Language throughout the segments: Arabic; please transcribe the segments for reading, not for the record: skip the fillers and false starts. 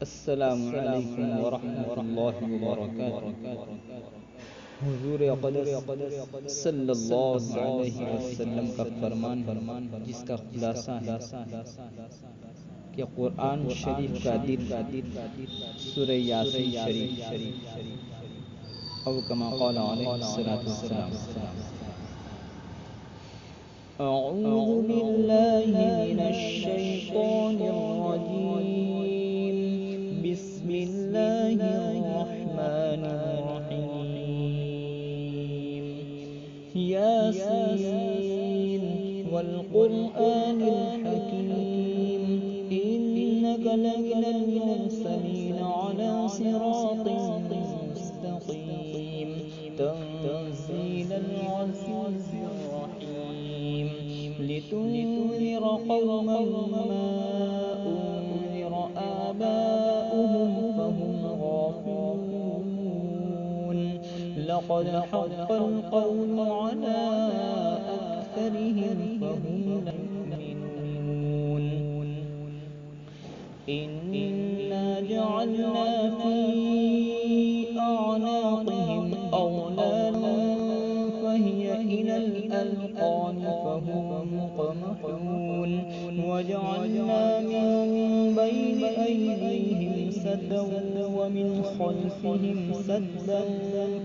السلام علیکم ورحمۃ اللہ وبرکاتہ۔ حضور اقدس صلی اللہ علیہ وسلم کا فرمان ہے جس کا خلاصہ ہے کہ قرآن شریف کا دل سورہ یاسین شریف او کما قال علیہ الصلوۃ والسلام۔ اعوذ باللہ من الشیطان الرجیم، بسم اللہ الرحمن الرحیم، یاسین والقرآن الحکیم، انک لمن المرسلین علی صراط مستقیم، تنزیل العزیز الرحیم، لتنذر قوما ما أنذر آباؤهم فهم غافلون، لقد حق القول على أكثرهم فهم لا يؤمنون، إنا جعلنا في أعناقهم أغلالا فهي إلى الأذقان فهم مقمحون، وجعلنا من بين أيديهم سدا ومن خلفهم سدا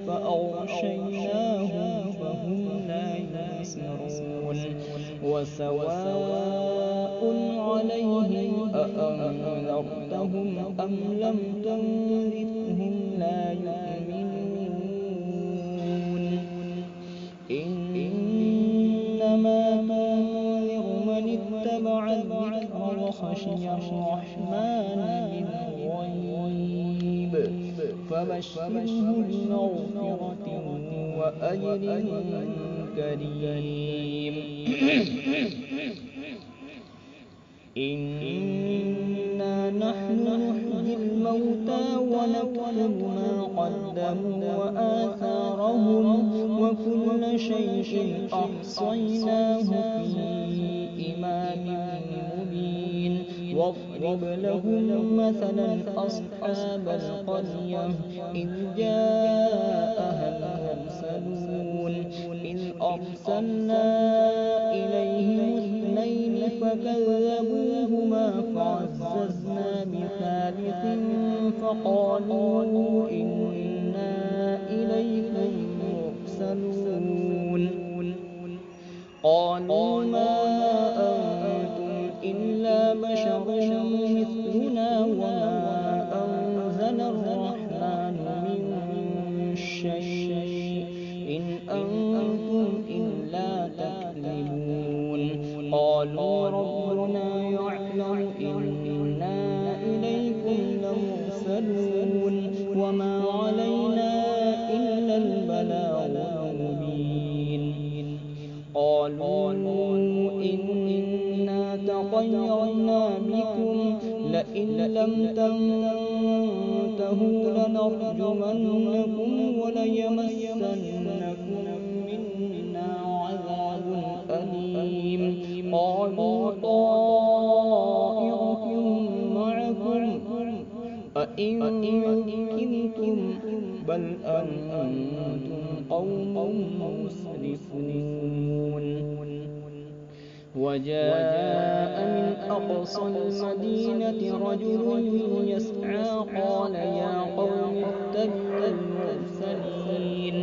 فأغشيناهم فهم لا يبصرون، وسواء عليهم أأنذرتهم أم لم تنذرهم لا يؤمنون، إنما تنذر من اتبع الذكر وخشي الرحمن بالغيب، فبشره بمغفرة وأجر كريم. إنا نحن نحيي الموتى ونكتب ما قدموا وآثارهم وكل شيء أحصيناه في إمام مبين، واضرب لهم مثلا أصحاب القرية إذ جاءها المرسلون، إذ أرسلنا إليهم اثنين فكذبوهما فعززنا بثالث فقالوا إنا إليكم مرسلون، قالوا ما أنتم إلا بشر مثلنا وما أنزل الرحمن من شيء إن أنتم إلا تكذبون، قالوا ربنا يعلم إنا إليكم لمرسلون وما علينا إلا البلاغ المبين، قالوا إنا تطيرنا بكم لئن لم تنتهوا لنرجمنكم وليمسنكم منا عذاب أليم، قالوا طائركم معكم أئن ذكرتم بل أنتم قوم مسرفون، وجاء من أقصى المدينة رجل يسعى قال يا قوم اتبعوا المرسلين،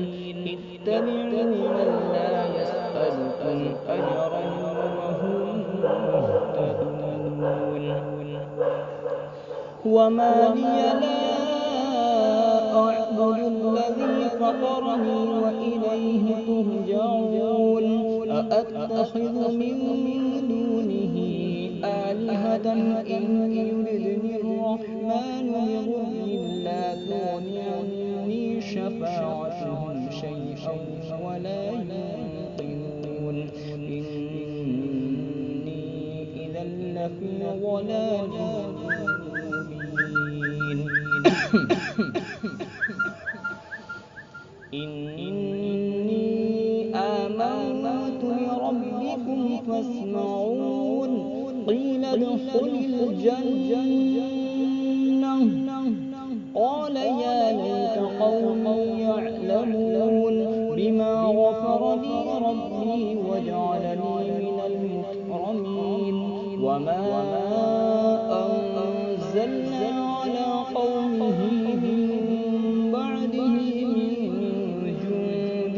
اتبعوا من لا يسألكم أجرا وهم مهتدون، وما لي لا أعبد الذي فطرني وإليه ترجعون، أأتخذ من دونه آلهة إن يردني الرحمن بضر لا تغن عني شفاعتهم شيئا ولا ينقذون، إني إذا لفي ضلال مبين. إني آمنت بربكم فاسمعون، قيل ادخل الجنة وجعلني من المكرمين وما أنزلنا على قومه من بعده من جند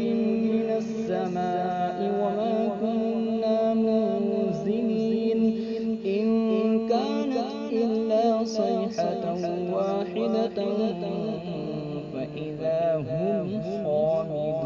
من السماء وما كنا منزلين إن كانت إلا صيحة واحدة فإذا هم خامدون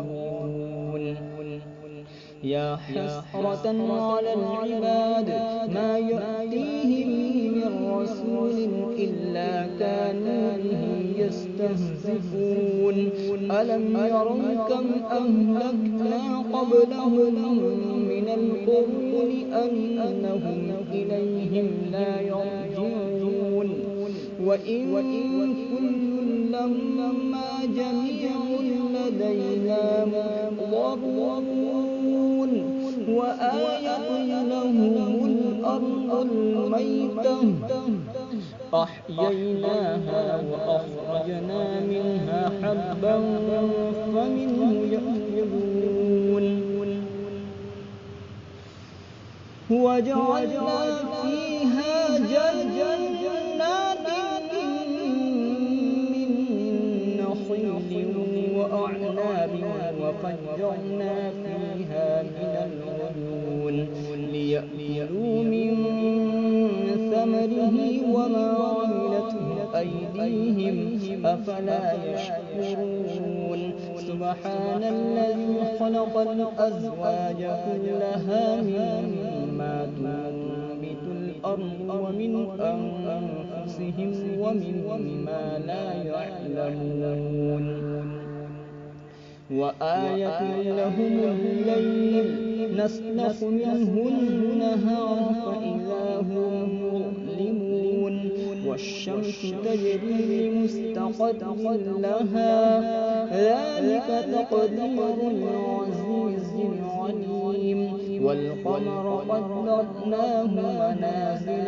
يا حسرة على العباد ما يأتيهم من رسول إلا كانوا به يستهزئون ألم يروا كم أهلكنا قبلهم من القرون أنهم إليهم لا يرجعون وإن كل لما جميع لدينا محضرون وآية لهم الأرض الميتة أحييناها وأخرجنا منها حبا فمنه يأكلون وجعلنا فيها جنات من نخيل وأعناب وفجرنا فيها من العيون ليأكلوا من ثمره وما عملته أيديهم أفلا يشكرون سبحان الذي خلق الأزواج كلها مما تنبت الأرض ومن أنفسهم ومما لا يعلمون وآية لهم الليل نسلخ منه النهار فإذا هم مظلمون والشمس تجري لمستقر لها ذلك تقدير العزيز العليم والقمر قدرناه منازل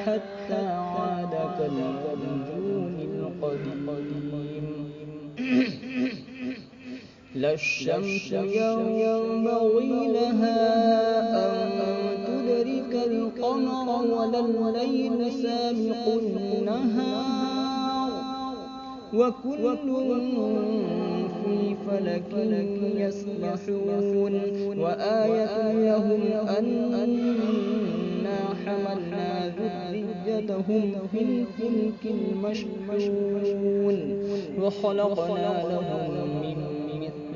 حتى عاد كالعرجون القديم لا الشمس ينبغي لها أن تدرك القمر ولا الليل سابق النهار وكل في فلك يسبحون وآية لهم أنا حملنا ذريتهم في الفلك المشحون وخلقنا لهم من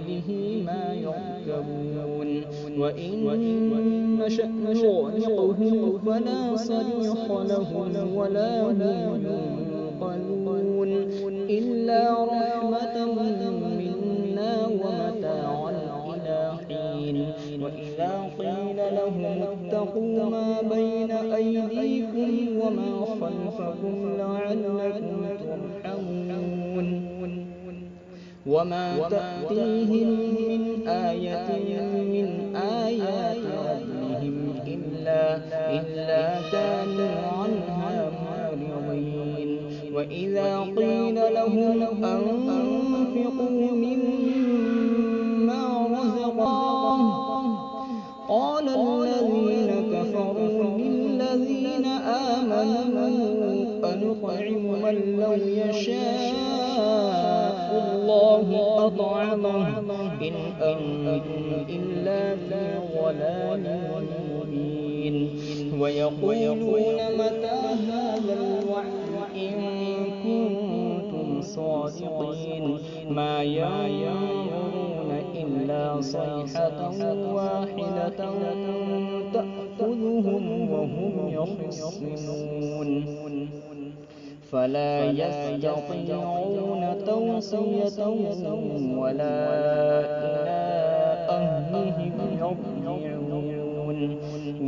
مثله ما يركبون وإن نشأ نغرقهم فلا صريخ لهم ولا هم ينقذون إلا رحمة منا ومتاعا إلى حين وإذا قيل لهم اتقوا ما بين أيديكم وما خلفكم لعلكم ترحمون وما تأتيهم من آية من آيات ربهم إلا كانوا عنها معرضين وإذا قيل لهم أنفقوا مما رزقهم قال الذين كفروا للذين آمنوا أنطعم من لو يشاء الله أطعمه إن أنتم إلا في ضلال مبين ويقولون متى هذا الوعد إن كنتم صادقين ما ينظرون إلا صيحة واحدة تأخذهم وهم يخصمون فلا يستطيعون توصية ولا إلى أهلهم يرجعون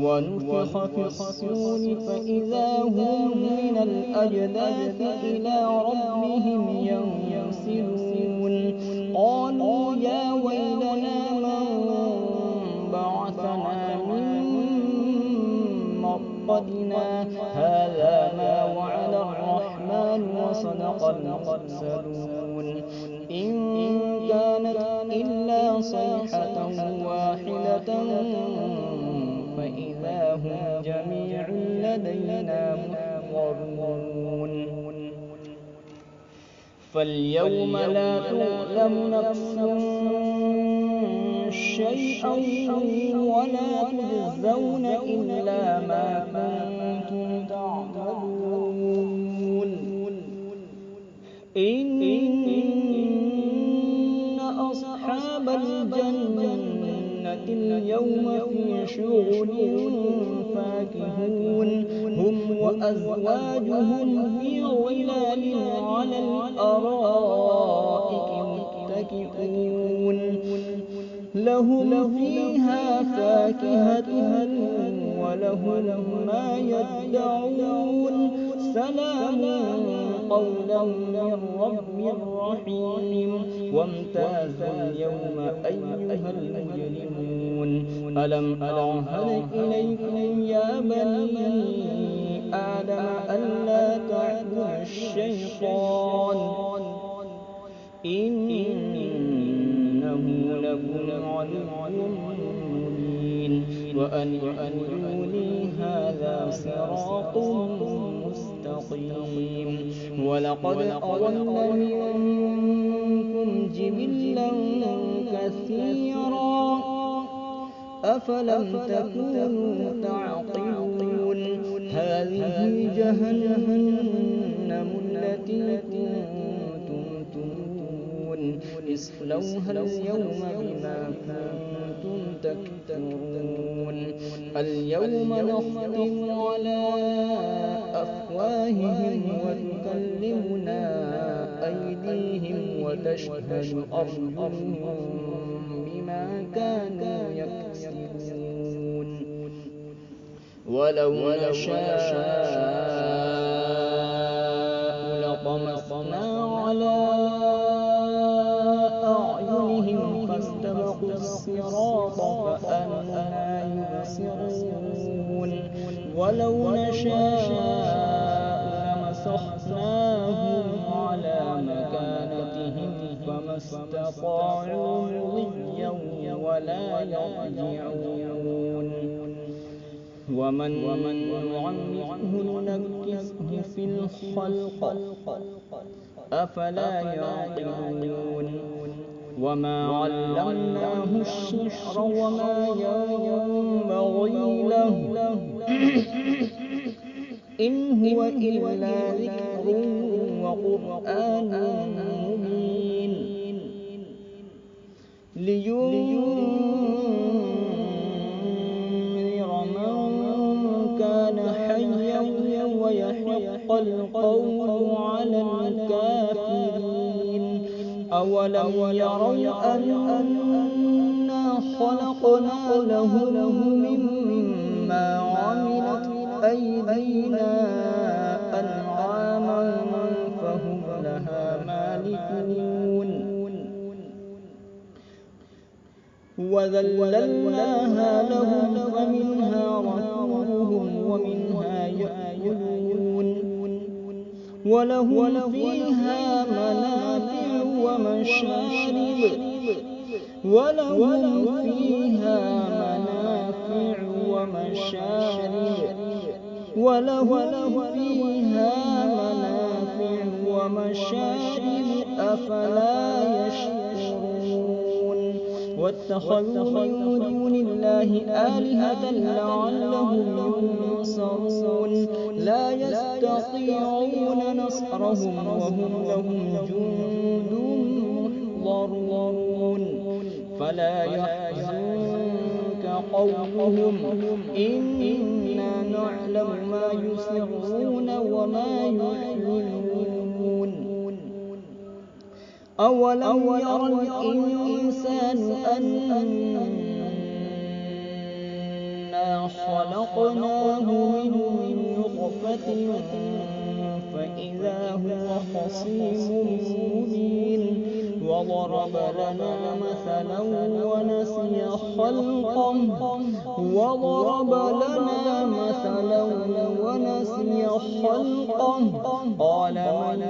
ونفخ في الصور فإذا هم من الأجداث إلى ربهم ينسلون قالوا يا ويلنا من بعثنا من مرقدنا هذا ما وعد الرحمن وصدق المرسلون إن كانت إلا صيحة واحدة محضرون فاليوم لا تظلم نفس شيئا ولا تجزون إلا ما كنتم تعملون إن أصحاب الجنة اليوم في شغل فاكهون هم وأزواجهم في ظلال على الأرائك متكئون لهم فيها فاكهة ولهم ما يدعون سلام قولا من رب رحيم وامتازوا اليوم أيها المجرمون ألم أعهد إليكم يا بني آدم ألا تعبدوا الشيطان إنه لكم عدو مبين وأن اعبدوني هذا صراط مستقيم ولقد أضل منكم جبلا كثيرا أفلم تكونوا تعقلون هذه جهنم التي كنتم توعدون اصلوها اليوم بما كنتم تكفرون اليوم نختم على أفواههم وتكلمنا أيديهم وتشهد أرجلهم بما كانوا يكسبون ولو نشاء لطمسنا على أعينهم فاستبقوا الصراط فأنى يبصرون ولو نشاء لمسخناهم على مكانتهم فما استطاعوا مضيا ولا يرجعون ومن نعمره ننكسه في الخلق أفلا يعقلون وما علمناه الشعر وما ينبغي له إن هو إلا ذكر وقرآن مبين لينذر من كان حيا ويحق القول على الكافرين أولم يروا أنا خلقنا لهم مما عملت أيدينا أنعاما فهم لها مالكون وذللناها لهم فمنها ركوبهم ومنها يأكلون ولهم فيها منافع ومشارب أفلا يشكرون واتخذوا من دون الله آلهة لعلهم ينصرون لا يستطيعون نصرهم وهم لهم جند محضرون فلا يحزنك قولهم إنا نعلم ما يسرون وما يعلنون أولم ير الإنسان أنا خلقناه من نطفة فإذا هو خصيم مبين وضرب لنا مثلا ونسي خلقه قال من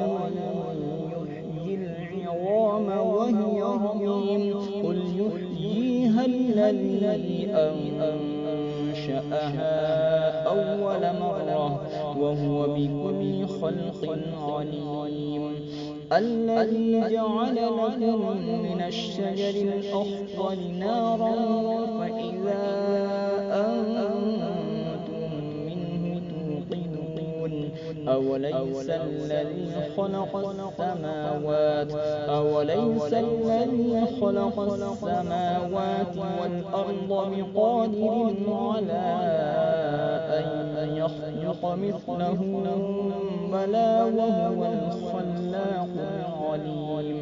يحيي العظام وهي رميم قل يحييها الذي أنشأها أول مرة وهو بكل خلق عليم الذي جعل لكم من الشجر الأخضر نارا فإذا أنتم منه توقدون أوليس الذي خلق السماوات والأرض بقادر على أن يخلق مثلهم بلى وهو الخلاق العليم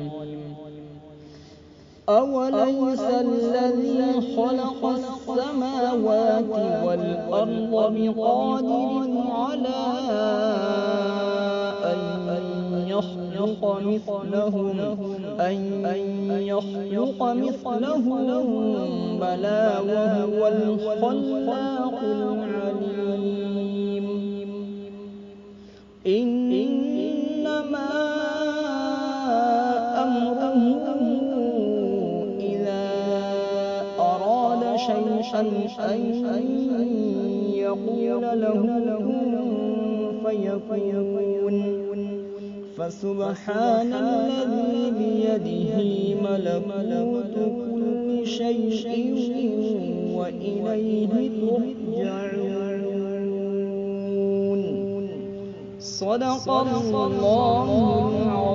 أوليس الذي خلق السماوات والأرض بقادر على أن يخلق مثلهم بلى وهو الخلاق العليم إنما أمره إذا أراد شيئا أن يقول له كن فيكون فسبحان الذي بيده ملكوت كل شيء وإليه ترجعون صدق الله العظيم.